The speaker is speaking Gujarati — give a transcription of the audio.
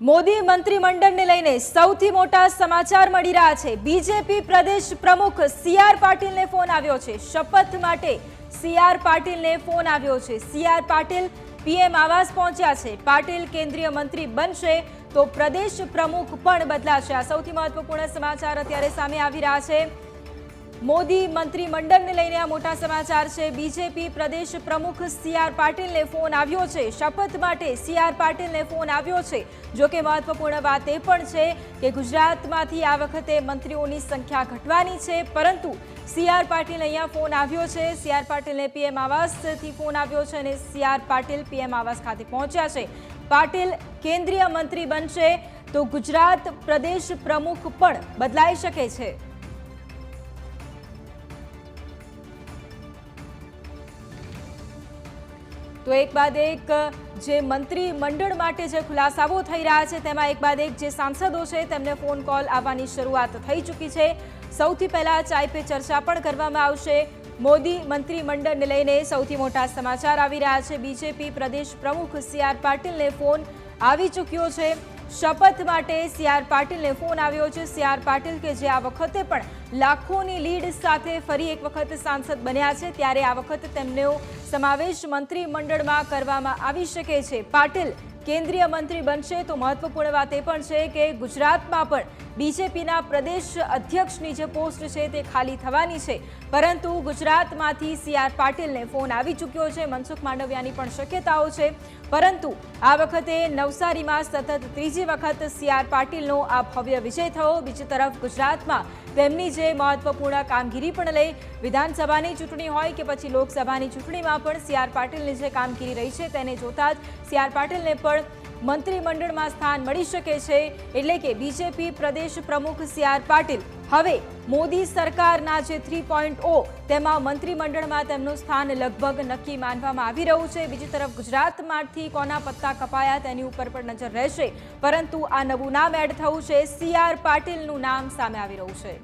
મોદી મંત્રીમંડળને લઈને સૌથી મોટા સમાચાર મળી રહ્યા છે। બીજેપી પ્રદેશ પ્રમુખ સી.આર. પાટીલને ફોન આવ્યો છે। શપથ માટે સી.આર. પાટીલને ફોન આવ્યો છે। સી.આર. પાટીલ પીએમ આવાસ પહોંચ્યા છે। પાટીલ કેન્દ્રીય મંત્રી બનશે તો પ્રદેશ પ્રમુખ પણ બદલાશે। આ સૌથી મહત્વપૂર્ણ સમાચાર અત્યારે સામે આવી રહ્યા છે। મોદી મંત્રીમંડળને લઈને આ મોટા સમાચાર છે। બીજેપી પ્રદેશ પ્રમુખ સી.આર. પાટીલને ફોન આવ્યો છે। શપથ માટે સી.આર. પાટીલને ફોન આવ્યો છે। જો કે મહત્વપૂર્ણ વાત એ પણ છે કે ગુજરાતમાંથી આ વખતે મંત્રીઓની સંખ્યા ઘટવાની છે, પરંતુ સી.આર. પાટીલ અહીંયા ફોન આવ્યો છે। સી.આર. પાટીલને પીએમ આવાસથી ફોન આવ્યો છે અને સી.આર. પાટીલ પીએમ આવાસ ખાતે પહોંચ્યા છે। પાટીલ કેન્દ્રીય મંત્રી બનશે તો ગુજરાત પ્રદેશ પ્રમુખ પણ બદલાઈ શકે છે। તો એક બાદ એક જે મંત્રીમંડળ માટે જે ખુલાસાઓ થઈ રહ્યા છે તેમાં એક બાદ એક જે સાંસદો છે તેમને ફોન કોલ આવવાની શરૂઆત થઈ ચૂકી છે। સૌથી પહેલા ચાય પે ચર્ચા પણ કરવામાં આવશે। મોદી મંત્રીમંડળને લઈને સૌથી મોટા સમાચાર આવી રહ્યા છે। બીજેપી પ્રદેશ પ્રમુખ સી.આર. પાટીલને ફોન આવી ચૂક્યો છે। શપથ માટે સી.આર. પાટીલને ફોન આવ્યો છે। સી.આર. પાટીલ કે જે આ વખતે પણ લાખોની લીડ સાથે ફરી એક વખત સાંસદ બન્યા છે, ત્યારે આ વખતે તેમનો સમાવેશ મંત્રીમંડળમાં કરવામાં આવી શકે છે। પાટીલ કેન્દ્રીય મંત્રી બનશે તો મહત્વપૂર્ણ વાત એ પણ છે કે ગુજરાતમાં પણ બીજેપીના પ્રદેશ અધ્યક્ષની જે પોસ્ટ છે તે ખાલી થવાની છે, પરંતુ ગુજરાતમાંથી સી.આર. પાટીલને ફોન આવી ચૂક્યો છે। મનસુખ માંડવિયાની પણ શક્યતાઓ છે, પરંતુ આ વખતે નવસારીમાં સતત ત્રીજી વખત સી.આર. પાટીલનો આ ભવ્ય વિજય થયો। બીજી તરફ ગુજરાતમાં તેમની જે મહત્વપૂર્ણ કામગીરી પણ લઈ વિધાનસભાની ચૂંટણી હોય કે પછી લોકસભાની ચૂંટણીમાં પણ સી.આર. પાટીલની જે કામગીરી રહી છે તેને જોતા જ સી.આર. પાટીલને પણ મંત્રીમંડળમાં સ્થાન મળી શકે છે। એટલે કે બીજેપી પ્રદેશ પ્રમુખ સી.આર. પાટીલ હવે મોદી સરકારના જે 3.0 તેમાં મંત્રીમંડળમાં તેમનું સ્થાન લગભગ નક્કી માનવામાં આવી રહ્યું છે। બીજી તરફ ગુજરાતમાંથી કોના પત્તા કપાયા તેની ઉપર પણ નજર રહેશે, પરંતુ આ નવું નામ એડ થયું છે। સી.આર. પાટીલનું નામ સામે આવી રહ્યું છે।